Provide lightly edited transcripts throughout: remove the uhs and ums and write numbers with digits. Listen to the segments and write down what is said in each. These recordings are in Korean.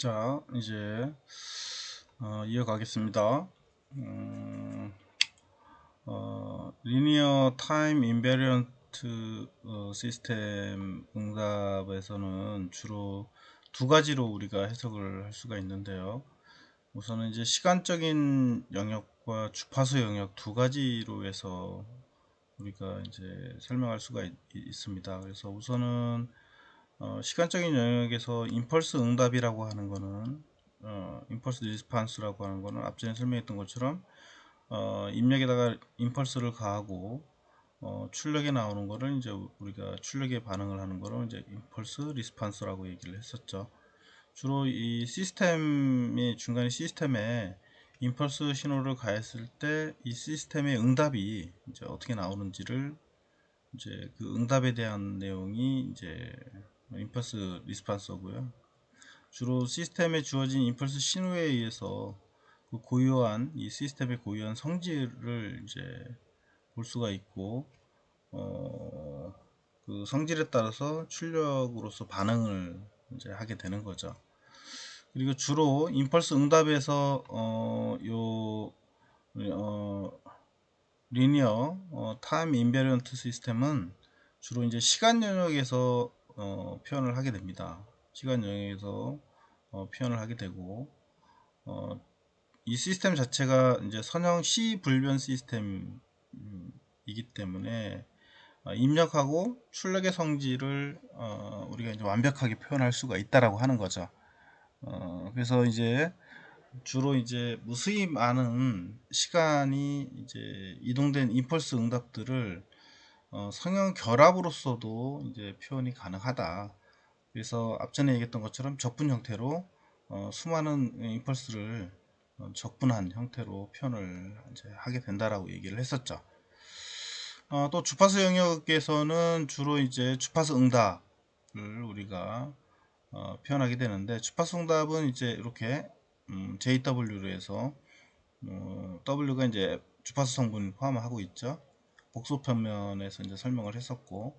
자, 이제 이어가겠습니다. 음, 리니어 타임 인베리언트 시스템 응답에서는 주로 두 가지로 우리가 해석을 할 수가 있는데요. 우선은 이제 시간적인 영역과 주파수 영역 두 가지로 해서 우리가 이제 설명할 수가 있습니다. 그래서 우선은 시간적인 영역에서 임펄스 응답이라고 하는 거는 임펄스 리스판스라고 하는 거는 앞전에 설명했던 것처럼 입력에다가 임펄스를 가하고 출력에 나오는 거를 이제 우리가 출력에 반응을 하는 거를 이제 임펄스 리스판스라고 얘기를 했었죠. 주로 이 시스템이 중간에 시스템에 임펄스 신호를 가했을 때 이 시스템의 응답이 이제 어떻게 나오는지를 이제 그 응답에 대한 내용이 이제 임펄스 리스판서고요. 주로 시스템에 주어진 임펄스 신호에 의해서 그 고유한 이 시스템의 고유한 성질을 이제 볼 수가 있고 그 성질에 따라서 출력으로서 반응을 이제 하게 되는 거죠. 그리고 주로 임펄스 응답에서 리니어 타임 인베리언트 시스템은 주로 이제 시간 영역에서 표현을 하게 됩니다. 시간 영역에서 표현을 하게 되고 어, 이 시스템 자체가 이제 선형 시 불변 시스템이기 때문에 입력하고 출력의 성질을 우리가 이제 완벽하게 표현할 수가 있다라고 하는 거죠. 그래서 이제 주로 이제 무수히 많은 시간이 이제 이동된 임펄스 응답들을 성형 결합으로서도 이제 표현이 가능하다. 그래서 앞전에 얘기했던 것처럼 적분 형태로 수많은 임펄스를 적분한 형태로 표현을 이제 하게 된다라고 얘기를 했었죠. 또 주파수 영역에서는 주로 이제 주파수 응답을 우리가 표현하게 되는데 주파수 응답은 이제 이렇게 JW로 해서 W가 이제 주파수 성분 포함하고 있죠. 복소 평면에서 이제 설명을 했었고,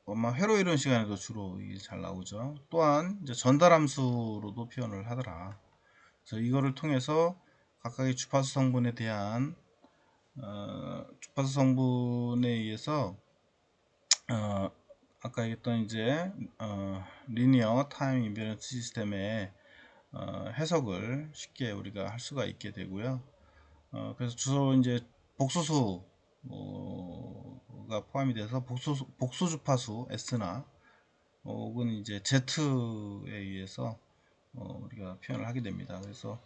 아마 회로 이론 시간에도 주로 이게 잘 나오죠. 또한 이제 전달 함수로도 표현을 하더라. 그래서 이거를 통해서 각각의 주파수 성분에 대한 주파수 성분에 의해서 어, 아까 얘기했던 이제 리니어 타임 인베런트 시스템의 해석을 쉽게 우리가 할 수가 있게 되고요. 그래서 주로 이제 복소수가 포함이 돼서 복수 주파수 S나 혹은 이제 Z에 의해서 우리가 표현을 하게 됩니다. 그래서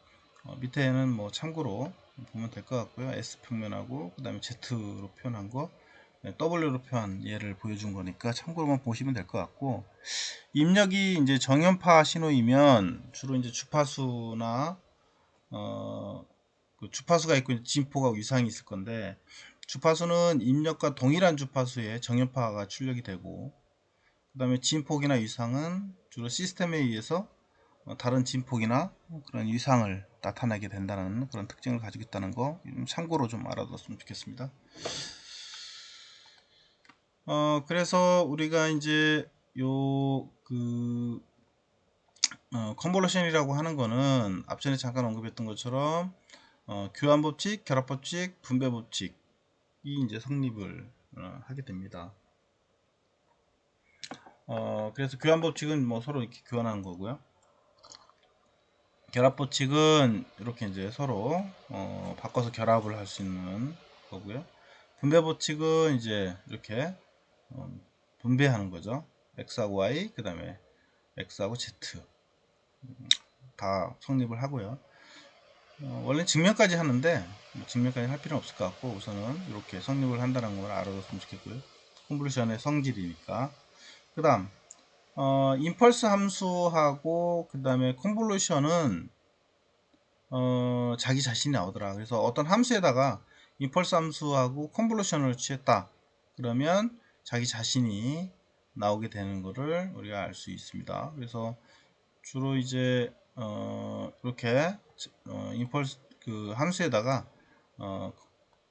밑에는 뭐 참고로 보면 될 것 같고요. S 평면하고 그 다음에 Z로 표현한 거, W로 표한 예를 보여준 거니까 참고로만 보시면 될 것 같고, 입력이 이제 정연파 신호이면 주로 이제 주파수나 그 주파수가 있고 진포가 위상이 있을 건데, 주파수는 입력과 동일한 주파수에 정연파가 출력이 되고, 그 다음에 진폭이나 위상은 주로 시스템에 의해서 다른 진폭이나 그런 위상을 나타내게 된다는 그런 특징을 가지고 있다는 거 참고로 좀 알아뒀으면 좋겠습니다. 그래서 우리가 이제 요그 컨볼루션이라고 하는 거는 앞전에 잠깐 언급했던 것처럼 교환 법칙, 결합 법칙, 분배 법칙이 이제 성립을 하게 됩니다. 그래서 교환 법칙은 뭐 서로 이렇게 교환하는 거고요. 결합 법칙은 이렇게 이제 서로 바꿔서 결합을 할 수 있는 거고요. 분배 법칙은 이제 이렇게 분배하는 거죠. x하고 y, 그 다음에 x하고 z 다 성립을 하고요. 원래 증명까지 하는데 증명까지 할 필요는 없을 것 같고 우선은 이렇게 성립을 한다는 걸 알아뒀으면 좋겠고요. 컨볼루션의 성질이니까. 그 다음 임펄스 함수하고 그 다음에 컨볼루션은 자기 자신이 나오더라. 그래서 어떤 함수에다가 임펄스 함수하고 컨볼루션을 취했다. 그러면 자기 자신이 나오게 되는 것을 우리가 알 수 있습니다. 그래서 주로 이제 이렇게 임펄스 그 함수에다가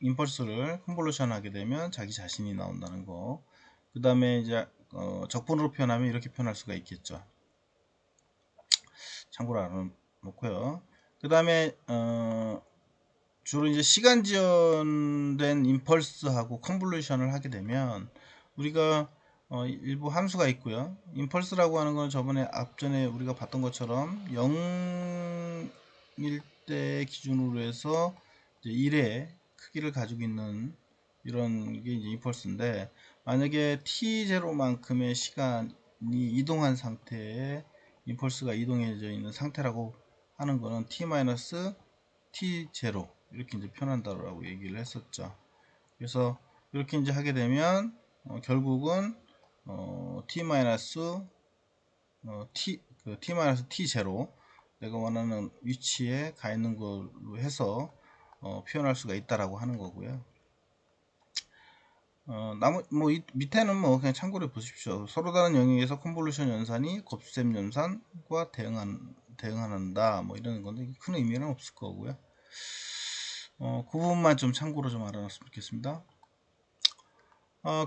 임펄스를 컨볼루션 하게 되면 자기 자신이 나온다는 거. 그 다음에 이제 적분으로 표현하면 이렇게 표현할 수가 있겠죠. 참고로 알아놓고요. 그 다음에 주로 이제 시간 지연된 임펄스하고 컨볼루션을 하게 되면 우리가 일부 함수가 있고요. 임펄스라고 하는 건 저번에 앞전에 우리가 봤던 것처럼 0일 때 기준으로 해서 이제 1의 크기를 가지고 있는 이런 게 이제 임펄스인데, 만약에 t0만큼의 시간이 이동한 상태에 임펄스가 이동해져 있는 상태라고 하는 거는 t-t0 이렇게 이제 표현한다라고 얘기를 했었죠. 그래서 이렇게 이제 하게 되면 결국은 t t-t0 내가 원하는 위치에 가 있는 걸로 해서 표현할 수가 있다라고 하는 거고요. 밑에는 그냥 참고를 보십시오. 서로 다른 영역에서 컨볼루션 연산이 곱셈 연산과 대응한다 이런 건데 큰 의미는 없을 거고요. 그 부분만 좀 참고로 좀 알아놨으면 좋겠습니다.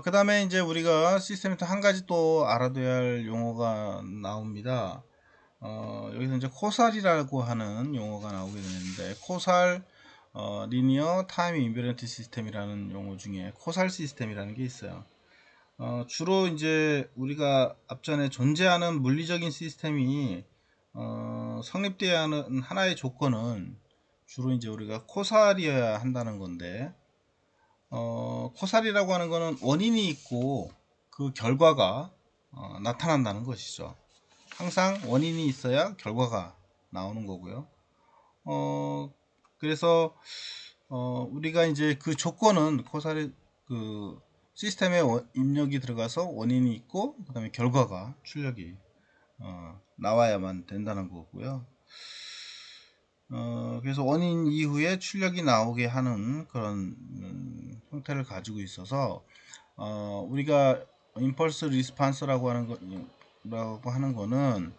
그 다음에 이제 우리가 시스템에서 한 가지 또 알아둬야 할 용어가 나옵니다. 여기서 이제 코살이라고 하는 용어가 나오게 되는데, 코살 리니어 타임 인베런트 시스템이라는 용어 중에 코살 시스템이라는 게 있어요. 주로 이제 우리가 앞전에 존재하는 물리적인 시스템이 성립되어야 하는 하나의 조건은 주로 이제 우리가 코살이어야 한다는 건데, 코살이라고 하는 거는 원인이 있고 그 결과가 나타난다는 것이죠. 항상 원인이 있어야 결과가 나오는 거고요. 그래서 우리가 이제 그 조건은 코살이 그 시스템에 입력이 들어가서 원인이 있고 그 다음에 결과가 출력이 나와야만 된다는 거고요. 그래서 원인 이후에 출력이 나오게 하는 그런 형태를 가지고 있어서 우리가 임펄스 리스판스라고 하는 거는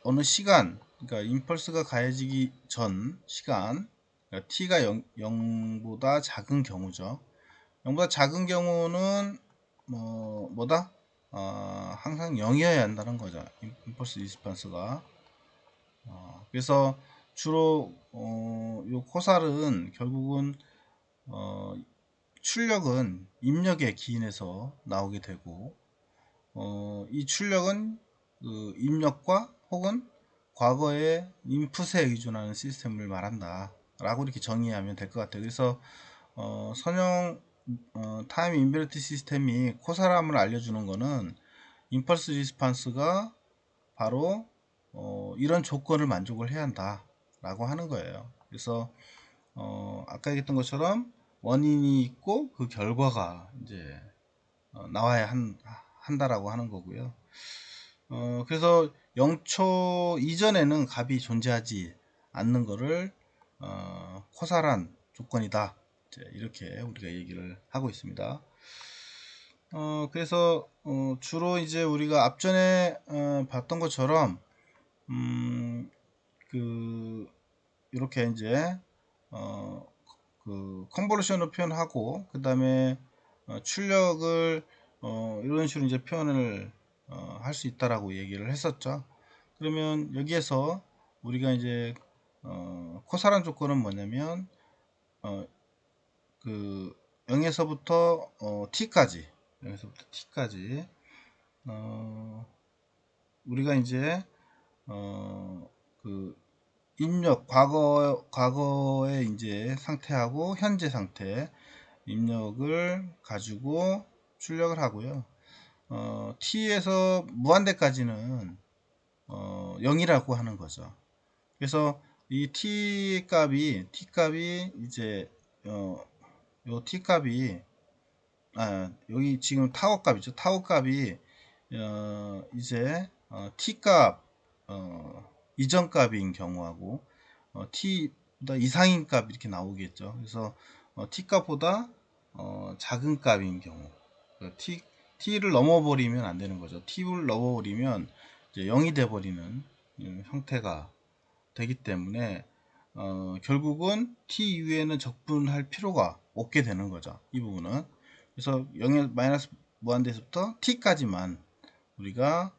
어느 시간, 그러니까 임펄스가 가해지기 전 시간, 그러니까 t가 0보다 작은 경우죠. 0보다 작은 경우는 항상 0이어야 한다는 거죠. 임펄스 리스판스가. 그래서 주로 요 코살은 결국은 출력은 입력에 기인해서 나오게 되고, 이 출력은 그 입력과 혹은 과거의 인풋에 의존하는 시스템을 말한다 라고 이렇게 정의하면 될 것 같아요. 그래서 선형 타임 인베리티 시스템이 코살함을 알려주는 거는 임펄스 리스판스가 바로 이런 조건을 만족을 해야 한다 라고 하는 거예요. 그래서 아까 얘기했던 것처럼 원인이 있고 그 결과가 이제 나와야 한다라고 하는 거고요. 그래서 0초 이전에는 값이 존재하지 않는 거를 코살한 조건이다, 이렇게 우리가 얘기를 하고 있습니다. 그래서 주로 이제 우리가 앞전에 봤던 것처럼 이렇게 이제 그 컨볼루션을 표현하고 그 다음에 출력을 이런 식으로 이제 표현을 할 수 있다라고 얘기를 했었죠. 그러면 여기에서 우리가 이제 코살한 조건은 뭐냐면 그 0에서부터 t까지 우리가 이제 그 입력 과거의 이제 상태하고 현재 상태 입력을 가지고 출력을 하고요. t에서 무한대까지는 0이라고 하는 거죠. 그래서 이 t 값이 이제 요 t 값이 여기 지금 타워 값이죠. 타워 값이 이제 t 값 이전 값인 경우하고 t보다 이상인 값 이렇게 나오겠죠. 그래서 t 값보다 작은 값인 경우, t를 넘어버리면 안 되는 거죠. t를 넘어버리면 이제 0이 돼버리는 형태가 되기 때문에 결국은 t 이후에는 적분할 필요가 없게 되는 거죠. 이 부분은. 그래서 0에 마이너스 무한대에서부터 t까지만 우리가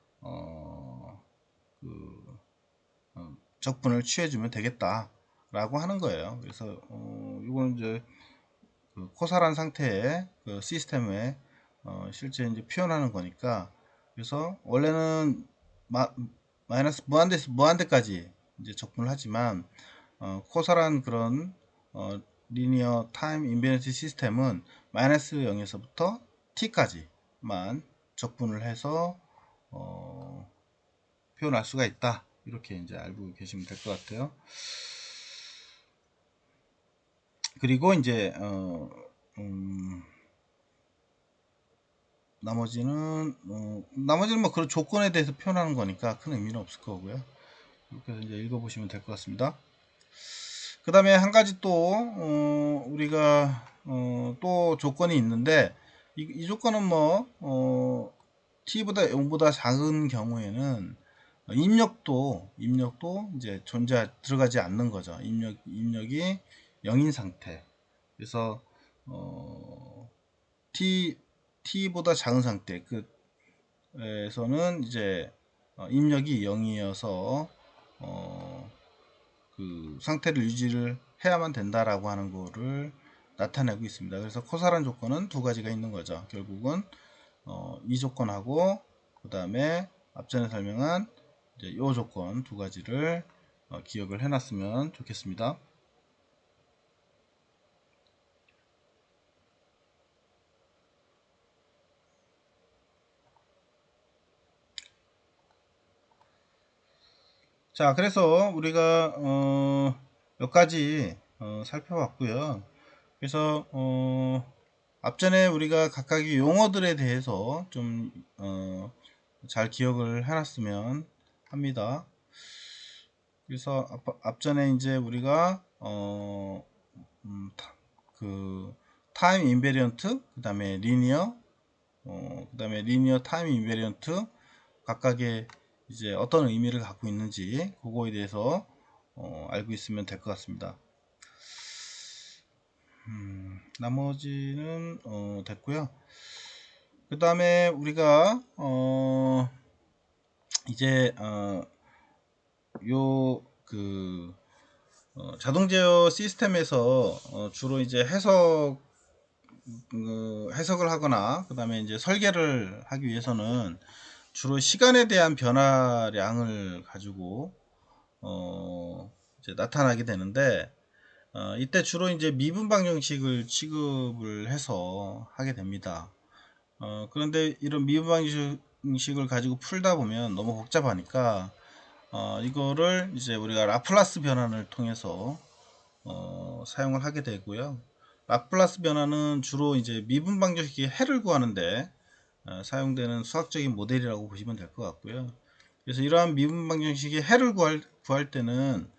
적분을 취해주면 되겠다라고 하는 거예요. 그래서 이건 이제 그 코살한 상태의 그 시스템에 실제 이제 표현하는 거니까, 그래서 원래는 마이너스 무한대까지 이제 적분을 하지만 코살한 그런 리니어 타임 인베니티 시스템은 마이너스 0에서부터 t까지만 적분을 해서 표현할 수가 있다. 이렇게 이제 알고 계시면 될 것 같아요. 그리고 이제 나머지는 뭐 그런 조건에 대해서 표현하는 거니까 큰 의미는 없을 거고요. 이렇게 해서 이제 읽어보시면 될 것 같습니다. 그 다음에 한 가지 또 우리가 또 조건이 있는데, 이 조건은 뭐 t보다 0보다 작은 경우에는 입력도 이제 들어가지 않는 거죠. 입력이 0인 상태. 그래서 t보다 작은 상태 에서는 이제 입력이 0이어서 그 상태를 유지를 해야만 된다라고 하는 거를 나타내고 있습니다. 그래서 코사란 조건은 두 가지가 있는 거죠. 결국은 이 조건하고 그 다음에 앞전에 설명한 이제 이 조건 두 가지를 기억을 해놨으면 좋겠습니다. 자, 그래서 우리가 몇 가지 살펴봤고요. 그래서 앞전에 우리가 각각의 용어들에 대해서 좀 잘 기억을 해놨으면 합니다. 그래서 앞전에 이제 우리가 그 타임 인베리언트, 그 다음에 리니어, 그 다음에 리니어 타임 인베리언트 각각의 이제 어떤 의미를 갖고 있는지 그거에 대해서 알고 있으면 될 것 같습니다. 나머지는 됐고요. 그 다음에 우리가 이제 요그 자동 제어 시스템에서 주로 이제 해석을 하거나 그 다음에 이제 설계를 하기 위해서는 주로 시간에 대한 변화량을 가지고 이제 나타나게 되는데, 이때 주로 이제 미분 방정식을 취급을 해서 하게 됩니다. 그런데 이런 미분 방정식을 가지고 풀다 보면 너무 복잡하니까 이거를 이제 우리가 라플라스 변환을 통해서 사용을 하게 되고요. 라플라스 변환은 주로 이제 미분 방정식의 해를 구하는데 사용되는 수학적인 모델이라고 보시면 될 것 같고요. 그래서 이러한 미분 방정식의 해를 구할 때는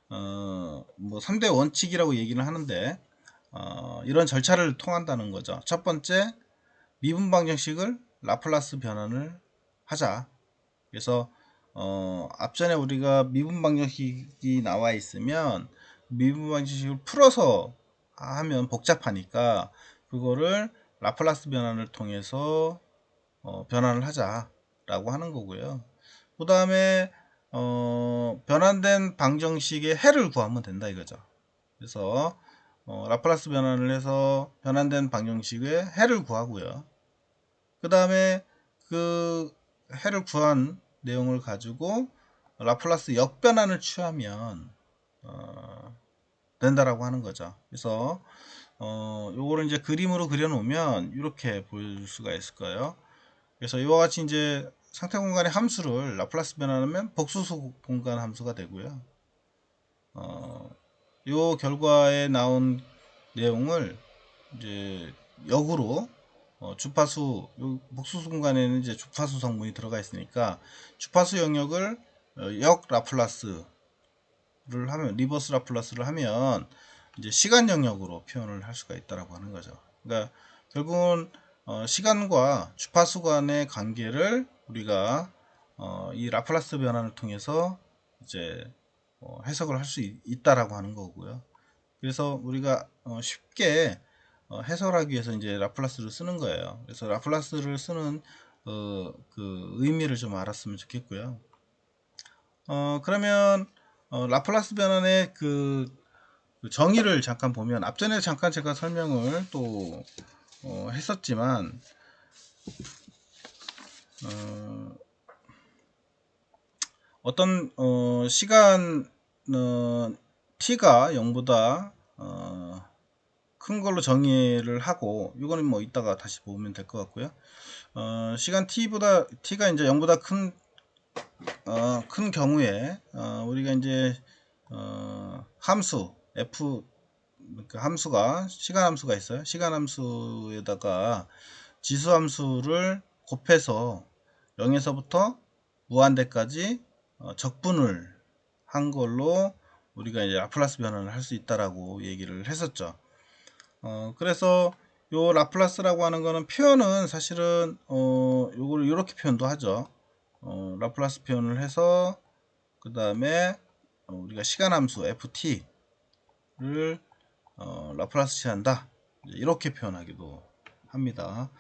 뭐 3대 원칙이라고 얘기를 하는데 이런 절차를 통한다는 거죠. 첫 번째, 미분 방정식을 라플라스 변환을 하자. 그래서 앞전에 우리가 미분 방정식이 나와 있으면 미분 방정식을 풀어서 하면 복잡하니까 그거를 라플라스 변환을 통해서 변환을 하자라고 하는 거고요. 그 다음에 변환된 방정식의 해를 구하면 된다 이거죠. 그래서 라플라스 변환을 해서 변환된 방정식의 해를 구하고요. 그 다음에 그 해를 구한 내용을 가지고 라플라스 역변환을 취하면 된다라고 하는 거죠. 그래서 요거를 이제 그림으로 그려 놓으면 이렇게 볼 수가 있을 거예요. 그래서 이와 같이 이제 상태 공간의 함수를 라플라스 변환하면 복수수 공간 함수가 되고요. 요 결과에 나온 내용을 이제 역으로 주파수, 복수수 공간에는 이제 주파수 성분이 들어가 있으니까 주파수 영역을 역 라플라스를 하면, 리버스 라플라스를 하면 이제 시간 영역으로 표현을 할 수가 있다라고 하는 거죠. 그러니까 결국은 시간과 주파수 간의 관계를 우리가 이 라플라스 변환을 통해서 이제 해석을 할 수 있다라고 하는 거고요. 그래서 우리가 쉽게 해석하기 위해서 이제 라플라스를 쓰는 거예요. 그래서 라플라스를 쓰는 그 의미를 좀 알았으면 좋겠고요. 그러면 라플라스 변환의 그 정의를 잠깐 보면, 앞전에 잠깐 제가 설명을 또 했었지만, 어떤 시간 t가 0보다 큰 걸로 정의를 하고, 이거는 뭐 이따가 다시 보면 될 것 같고요. 시간 t가 이제 0보다 큰 경우에 우리가 이제 함수 f, 그 함수가 시간 함수가 있어요. 시간 함수에다가 지수 함수를 곱해서 0에서부터 무한대까지 적분을 한 걸로 우리가 이제 라플라스 변환을 할 수 있다라고 얘기를 했었죠. 그래서 요 라플라스라고 하는 거는, 표현은 사실은 요걸 이렇게 표현도 하죠. 라플라스 표현을 해서 그 다음에 우리가 시간 함수 ft를 라플라스 취한다, 이렇게 표현하기도 합니다.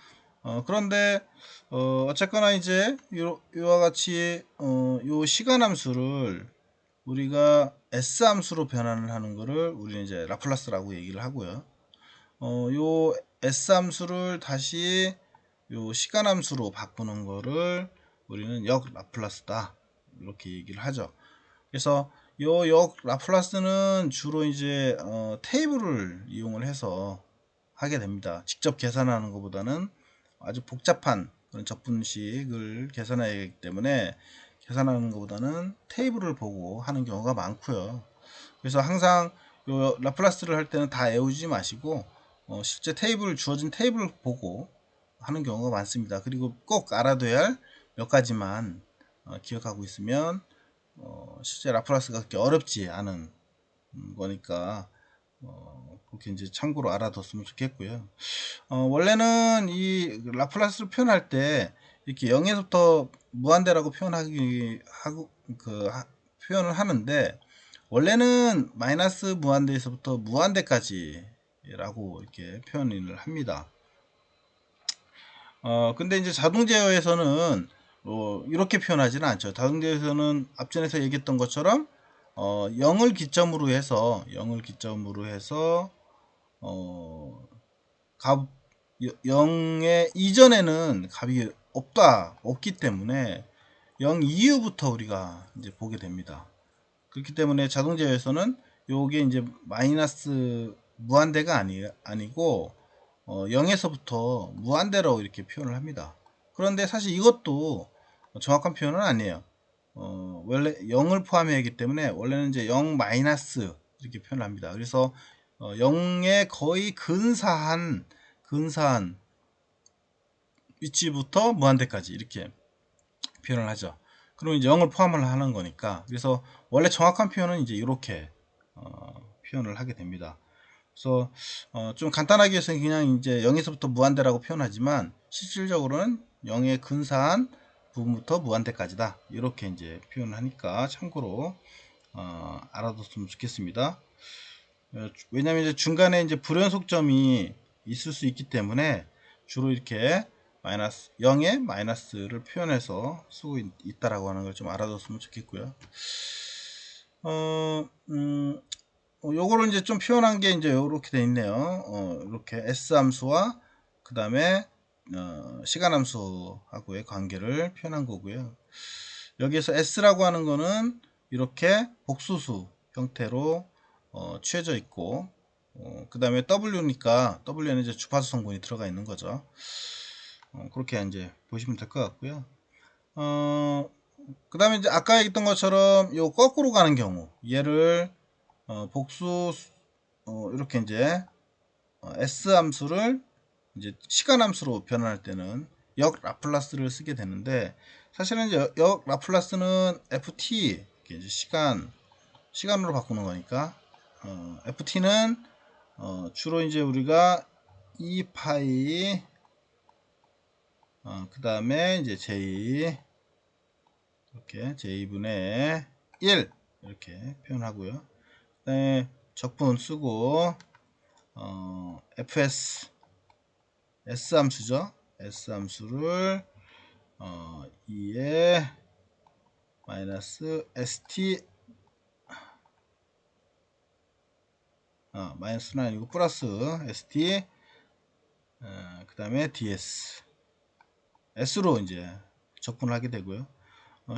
그런데 어쨌거나 이제 이와 같이 요 시간 함수를 우리가 s 함수로 변환을 하는 거를 우리는 이제 라플라스라고 얘기를 하고요. 요 s 함수를 다시 요 시간 함수로 바꾸는 거를 우리는 역 라플라스다, 이렇게 얘기를 하죠. 그래서 요 역 라플라스는 주로 이제 테이블을 이용을 해서 하게 됩니다. 직접 계산하는 것보다는 아주 복잡한 그런 적분식을 계산해야 하기 때문에, 계산하는 것보다는 테이블을 보고 하는 경우가 많고요. 그래서 항상 요 라플라스를 할 때는 다 외우지 마시고 실제 주어진 테이블을 보고 하는 경우가 많습니다. 그리고 꼭 알아둬야 할 몇 가지만 기억하고 있으면 실제 라플라스가 그렇게 어렵지 않은 거니까 그렇게 이제 참고로 알아뒀으면 좋겠고요. 원래는 이 라플라스를 표현할 때 이렇게 0에서부터 무한대라고 표현을 하는데, 원래는 마이너스 무한대에서부터 무한대까지라고 이렇게 표현을 합니다. 근데 이제 자동 제어에서는 이렇게 표현하지는 않죠. 자동 제어에서는 앞전에서 얘기했던 것처럼 0을 기점으로 해서 값 0의 이전에는 값이 없기 때문에 0 이후부터 우리가 이제 보게 됩니다. 그렇기 때문에 자동 제어에서는 요게 이제 마이너스 무한대가 아니고 0에서부터 무한대로 이렇게 표현을 합니다. 그런데 사실 이것도 정확한 표현은 아니에요. 원래 0을 포함해야 하기 때문에 원래는 이제 0 마이너스 이렇게 표현을 합니다. 그래서 0에 거의 근사한 위치부터 무한대까지 이렇게 표현을 하죠. 그리고 이제 0을 포함을 하는 거니까, 그래서 원래 정확한 표현은 이제 이렇게 표현을 하게 됩니다. 그래서 좀 간단하게 해서 그냥 이제 0에서부터 무한대라고 표현하지만, 실질적으로는 0에 근사한 부분부터 무한대까지다, 이렇게 이제 표현을 하니까 참고로 알아뒀으면 좋겠습니다. 왜냐하면 이제 중간에 이제 불연속점이 있을 수 있기 때문에 주로 이렇게 0의 마이너스를 표현해서 쓰고 있다라고 하는 걸 좀 알아뒀으면 좋겠고요. 요거를 이제 좀 표현한 게 이제 이렇게 돼 있네요. 이렇게 s 함수와 그 다음에 시간 함수하고의 관계를 표현한 거고요. 여기에서 s라고 하는 거는 이렇게 복수수 형태로 취해져 있고, 그 다음에 w니까 w는 이제 주파수 성분이 들어가 있는 거죠. 그렇게 이제 보시면 될 것 같고요. 그 다음에 이제 아까 얘기했던 것처럼 요 거꾸로 가는 경우, 얘를 이렇게 이제 s 함수를 이제 시간 함수로 변환할 때는 역 라플라스를 쓰게 되는데, 사실은 이제 역 라플라스는 ft, 이제 시간으로 바꾸는 거니까 ft는 주로 이제 우리가 2파이 그 다음에 이제 j, 이렇게 j분의 1 이렇게 표현하고요. 그다음에 적분 쓰고 fs s 함수죠. s 함수를 2에 마이너스 st 마이너스는 아니고 플러스 st 그 다음에 ds s로 이제 적분을 하게 되고요.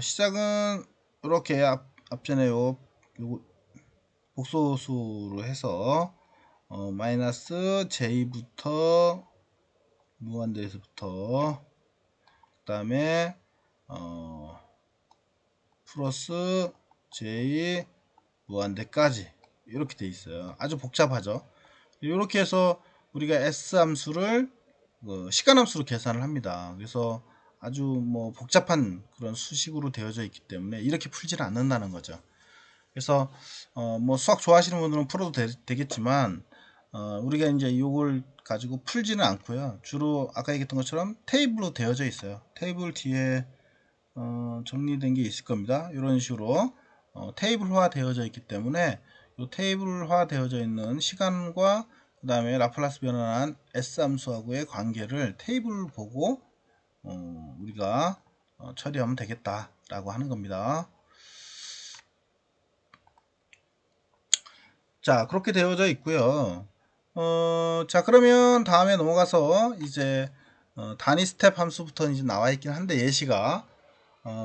시작은 이렇게 앞전에 요 복소수로 해서 마이너스 j부터 무한대에서부터 그 다음에 플러스 j 무한대까지 이렇게 돼 있어요. 아주 복잡하죠. 이렇게 해서 우리가 s 함수를 시간 함수로 계산을 합니다. 그래서 아주 뭐 복잡한 그런 수식으로 되어져 있기 때문에 이렇게 풀지는 않는다는 거죠. 그래서 뭐 수학 좋아하시는 분들은 풀어도 되겠지만 우리가 이제 이걸 가지고 풀지는 않고요. 주로 아까 얘기했던 것처럼 테이블로 되어져 있어요. 테이블 뒤에 정리된 게 있을 겁니다. 이런 식으로 테이블화 되어져 있기 때문에 이 테이블화 되어져 있는 시간과 그 다음에 라플라스 변환한 S 함수하고의 관계를 테이블을 보고 우리가 처리하면 되겠다 라고 하는 겁니다. 자, 그렇게 되어져 있고요. 자, 그러면 다음에 넘어가서 이제 단위 스텝 함수부터 이제 나와 있긴 한데 예시가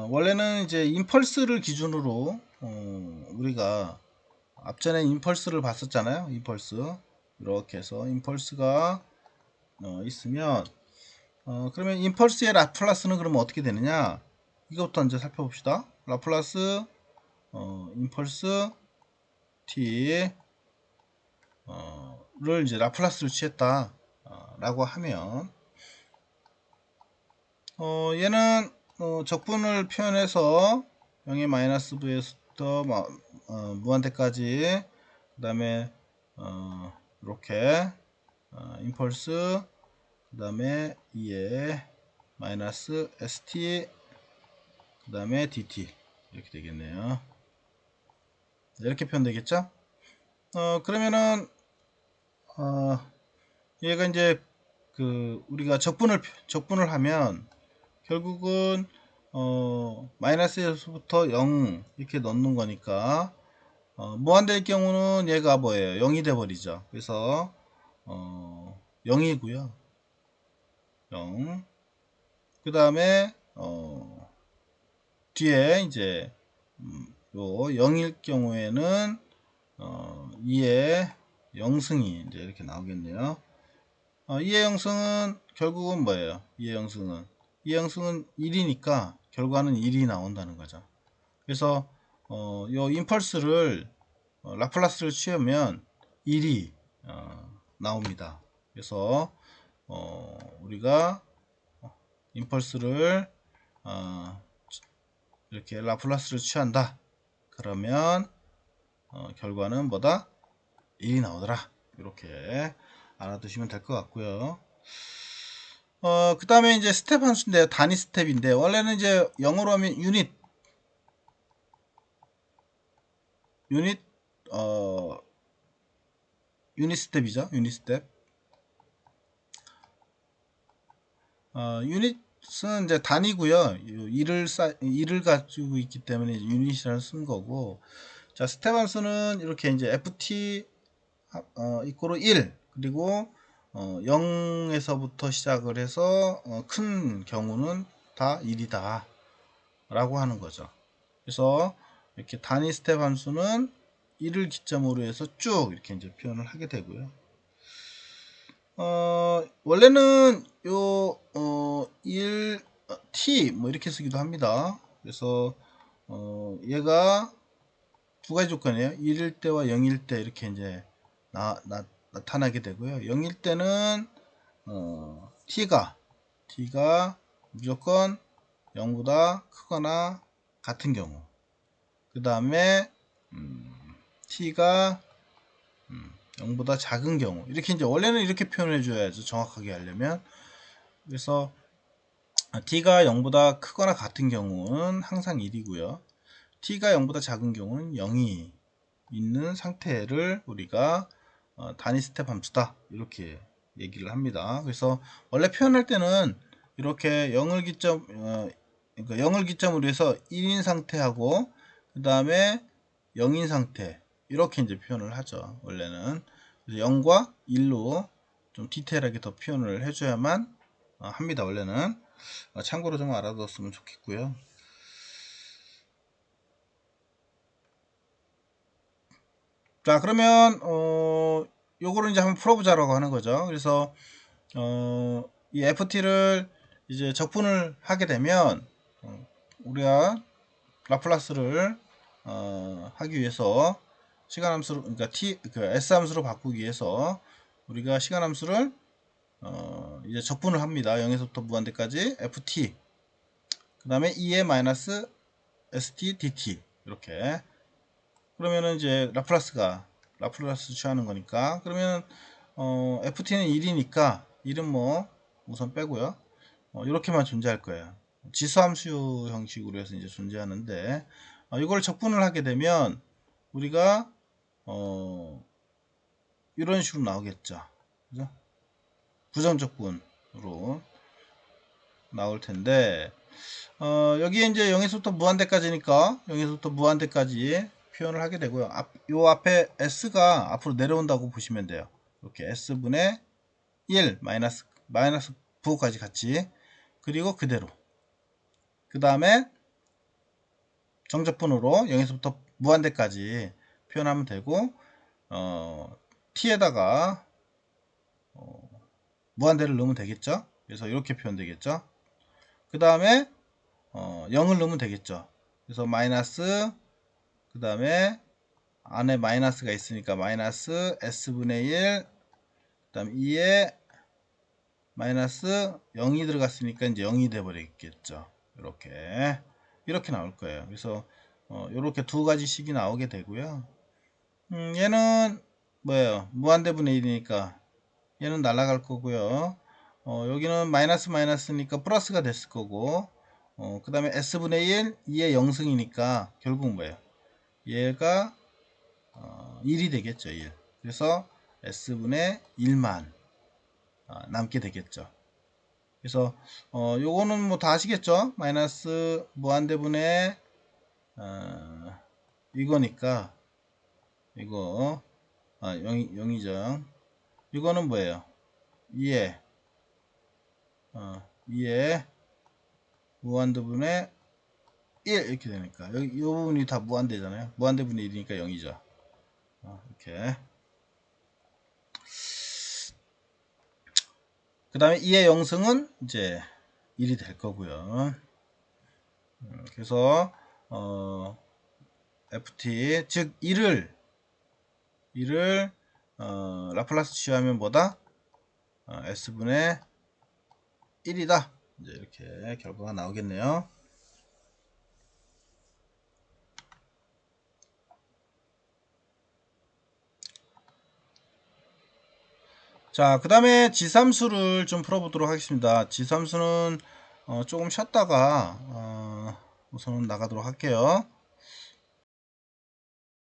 원래는 이제 임펄스를 기준으로 우리가 앞전에 임펄스를 봤었잖아요. 임펄스 이렇게 해서 임펄스가 있으면 그러면 임펄스의 라플라스는 그러면 어떻게 되느냐, 이것부터 이제 살펴봅시다. 라플라스 임펄스 t 를 이제 라플라스를 취했다 라고 하면 얘는 적분을 표현해서 0의 마이너스 v에서부터 무한대까지 그 다음에 이렇게 임펄스 그 다음에 2의 마이너스 st 그 다음에 dt 이렇게 되겠네요. 이렇게 표현되겠죠. 그러면은 얘가 이제 우리가 적분을 하면 결국은 마이너스에서부터 0 이렇게 넣는 거니까 무한대일 경우는 얘가 뭐예요? 0이 돼 버리죠. 그래서 0이고요. 0. 그 다음에 뒤에 이제 요 0일 경우에는 2의 영승이 이제 이렇게 나오겠네요. 2의 영승은 결국은 뭐예요? 2의 영승은 1이니까 결과는 1이 나온다는 거죠. 그래서 요 임펄스를 라플라스를 취하면 1이 나옵니다. 그래서 우리가 임펄스를 이렇게 라플라스를 취한다. 그러면 결과는 뭐다? 1이 나오더라. 이렇게 알아두시면 될 것 같고요. 그 다음에 이제 스텝 함수인데요. 단위 스텝인데 원래는 이제 영어로 하면 유닛 스텝이죠. 유닛 스텝. 유닛은 이제 단위고요. 일을 가지고 있기 때문에 유닛이라는 쓴 거고. 자, 스텝 함수는 이렇게 이제 ft 이꼬르 1 그리고 0에서부터 시작을 해서 큰 경우는 다 1이다 라고 하는 거죠. 그래서 이렇게 단위 스텝 함수는 1을 기점으로 해서 쭉 이렇게 이제 표현을 하게 되고요. 원래는 요 1 t 뭐 이렇게 쓰기도 합니다. 그래서 얘가 두 가지 조건이에요. 1일 때와 0일 때 이렇게 이제 나타나게 되고요. 0일 때는 t가 무조건 0보다 크거나 같은 경우, 그 다음에 t가 0보다 작은 경우, 이렇게 이제 원래는 이렇게 표현해 줘야죠. 정확하게 하려면. 그래서 t가 0보다 크거나 같은 경우는 항상 1이고요. t가 0보다 작은 경우는 0이 있는 상태를 우리가 단위 스텝 함수다 이렇게 얘기를 합니다. 그래서 원래 표현할 때는 이렇게 0을 그러니까 0을 기점으로 해서 1인 상태하고 그 다음에 0인 상태 이렇게 이제 표현을 하죠. 원래는. 0과 1로 좀 디테일하게 더 표현을 해줘야만 합니다. 원래는 참고로 좀 알아뒀으면 좋겠고요. 자, 그러면 요거를 이제 한번 풀어보자라고 하는 거죠. 그래서 이 ft를 이제 적분을 하게 되면 우리가 라플라스를 하기 위해서 시간 함수로, 그러니까 그 s 함수로 바꾸기 위해서 우리가 시간 함수를 이제 적분을 합니다. 0에서부터 무한대까지 ft, 그 다음에 2의 마이너스 st dt, 이렇게. 그러면은 이제 라플라스 취하는 거니까, 그러면 ft는 1이니까 1은 뭐 우선 빼고요. 이렇게만 존재할 거예요. 지수함수 형식으로 해서 이제 존재하는데, 이걸 적분을 하게 되면 우리가 이런 식으로 나오겠죠. 그죠? 부정적분으로 나올 텐데, 여기에 이제 0에서부터 무한대까지니까 0에서부터 무한대까지 표현을 하게 되고요. 요 앞에 s가 앞으로 내려온다고 보시면 돼요. 이렇게 s분의 1 마이너스 부호까지 같이, 그리고 그대로, 그 다음에 정적분으로 0에서부터 무한대까지 표현하면 되고, t에다가 무한대를 넣으면 되겠죠. 그래서 이렇게 표현되겠죠. 그 다음에 0을 넣으면 되겠죠. 그래서 마이너스, 그 다음에 안에 마이너스가 있으니까 마이너스 s분의 1, 그 다음 2에 마이너스 0이 들어갔으니까 이제 0이 돼버리겠죠. 이렇게 나올 거예요. 그래서 이렇게 두 가지씩이 나오게 되고요. 얘는 뭐예요? 무한대분의 1이니까 얘는 날아갈 거고요. 여기는 마이너스 마이너스니까 플러스가 됐을 거고, 그 다음에 s분의 1, 2의 0승이니까 결국 뭐예요? 얘가 1이 되겠죠. 1. 그래서 s분의 1만 남게 되겠죠. 그래서 요거는 뭐 다 아시겠죠? 마이너스 무한대분의 이거니까 이거 0이죠. 이거는 뭐예요? 2에 2에 무한대분의 1 이렇게 되니까 여기 이 부분이 다 무한대잖아요. 무한대분의 1이니까 0이죠. 이렇게. 그 다음에 2의 0승은 이제 1이 될 거고요. 그래서 ft 즉 1을 라플라스 취하면 뭐다? s분의 1이다. 이제 이렇게 결과가 나오겠네요. 자, 그 다음에 지삼수를 좀 풀어보도록 하겠습니다. 지삼수는 조금 쉬었다가 우선은 나가도록 할게요.